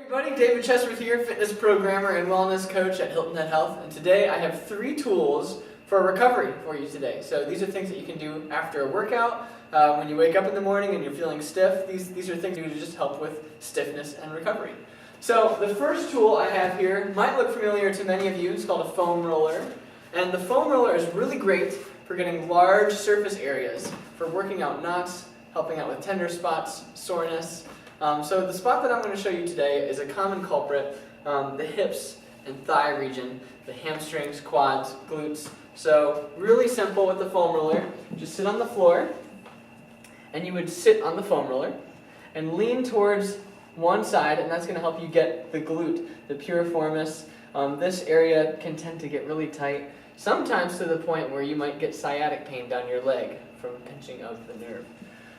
Everybody, David Chesworth here, fitness programmer and wellness coach at Hilton Head Health, and today I have 3 tools for recovery for you today. So these are things that you can do after a workout, when you wake up in the morning and you're feeling stiff. These are things you can just help with stiffness and recovery. So the first tool I have here might look familiar to many of you. It's called a foam roller, and the foam roller is really great for getting large surface areas, for working out knots, helping out with tender spots, soreness. So the spot that I'm going to show you today is a common culprit, the hips and thigh region, the hamstrings, quads, glutes. So really simple with the foam roller. Just sit on the floor, and you would sit on the foam roller and lean towards one side, and that's going to help you get the glute, the piriformis. This area can tend to get really tight, sometimes to the point where you might get sciatic pain down your leg from pinching of the nerve.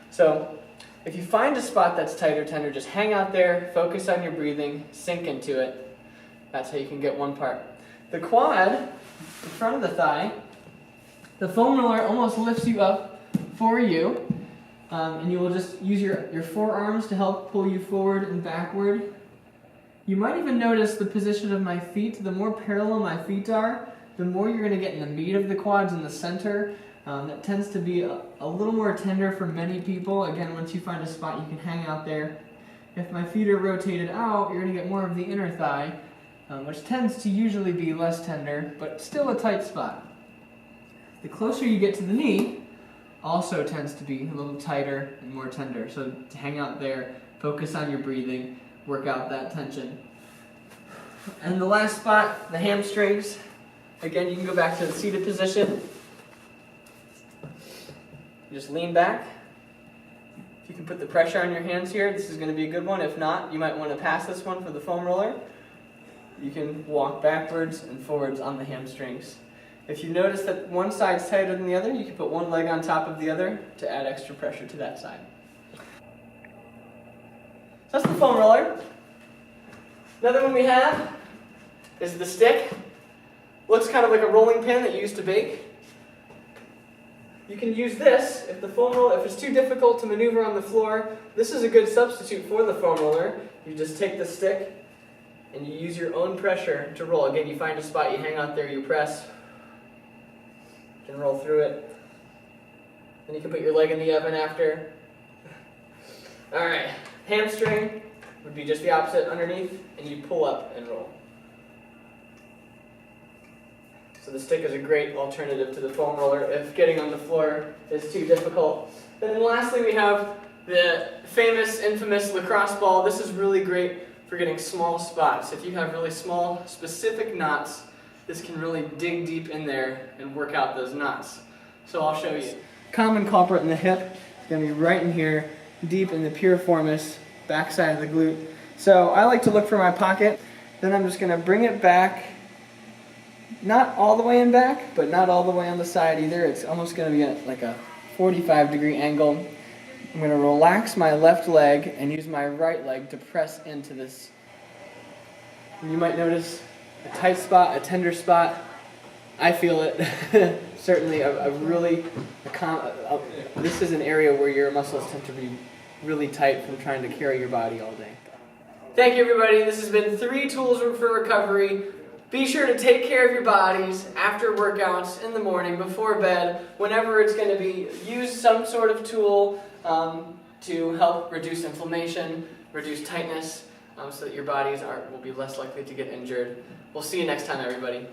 So if you find a spot that's tight or tender, just hang out there, focus on your breathing, sink into it. That's how you can get one part. The quad, in front of the thigh, the foam roller almost lifts you up for you, and you will just use your forearms to help pull you forward and backward. You might even notice the position of my feet. The more parallel my feet are, the more you're going to get in the meat of the quads in the center. That tends to be a little more tender for many people. Again, once you find a spot, you can hang out there. If my feet are rotated out, you're going to get more of the inner thigh, which tends to usually be less tender, but still a tight spot. The closer you get to the knee, also tends to be a little tighter and more tender. So to hang out there, focus on your breathing, work out that tension. And the last spot, the hamstrings. Again, you can go back to the seated position. Just lean back. If you can put the pressure on your hands here, this is going to be a good one. If not, you might want to pass this one for the foam roller. You can walk backwards and forwards on the hamstrings. If you notice that one side's tighter than the other, you can put one leg on top of the other to add extra pressure to that side. So that's the foam roller. Another one we have is the stick. Looks kind of like a rolling pin that you used to bake. You can use this if the foam roller, if it's too difficult to maneuver on the floor. This is a good substitute for the foam roller. You just take the stick and you use your own pressure to roll. Again, you find a spot, you hang out there, you press, you can roll through it. Then you can put your leg in the oven after. All right, hamstring would be just the opposite underneath, and you pull up and roll. So the stick is a great alternative to the foam roller if getting on the floor is too difficult. Then lastly we have the famous, infamous lacrosse ball. This is really great for getting small spots. If you have really small, specific knots, this can really dig deep in there and work out those knots. So I'll show you. Common culprit in the hip is going to be right in here, deep in the piriformis, backside of the glute. So I like to look for my pocket. Then I'm just going to bring it back. Not all the way in back, but not all the way on the side either. It's almost going to be at like a 45-degree angle. I'm going to relax my left leg and use my right leg to press into this. And you might notice a tight spot, a tender spot. I feel it. Certainly this is an area where your muscles tend to be really tight from trying to carry your body all day. Thank you, everybody. This has been 3 tools for recovery. Be sure to take care of your bodies after workouts, in the morning, before bed, whenever it's going to be. Use some sort of tool to help reduce inflammation, reduce tightness, so that your bodies will be less likely to get injured. We'll see you next time, everybody.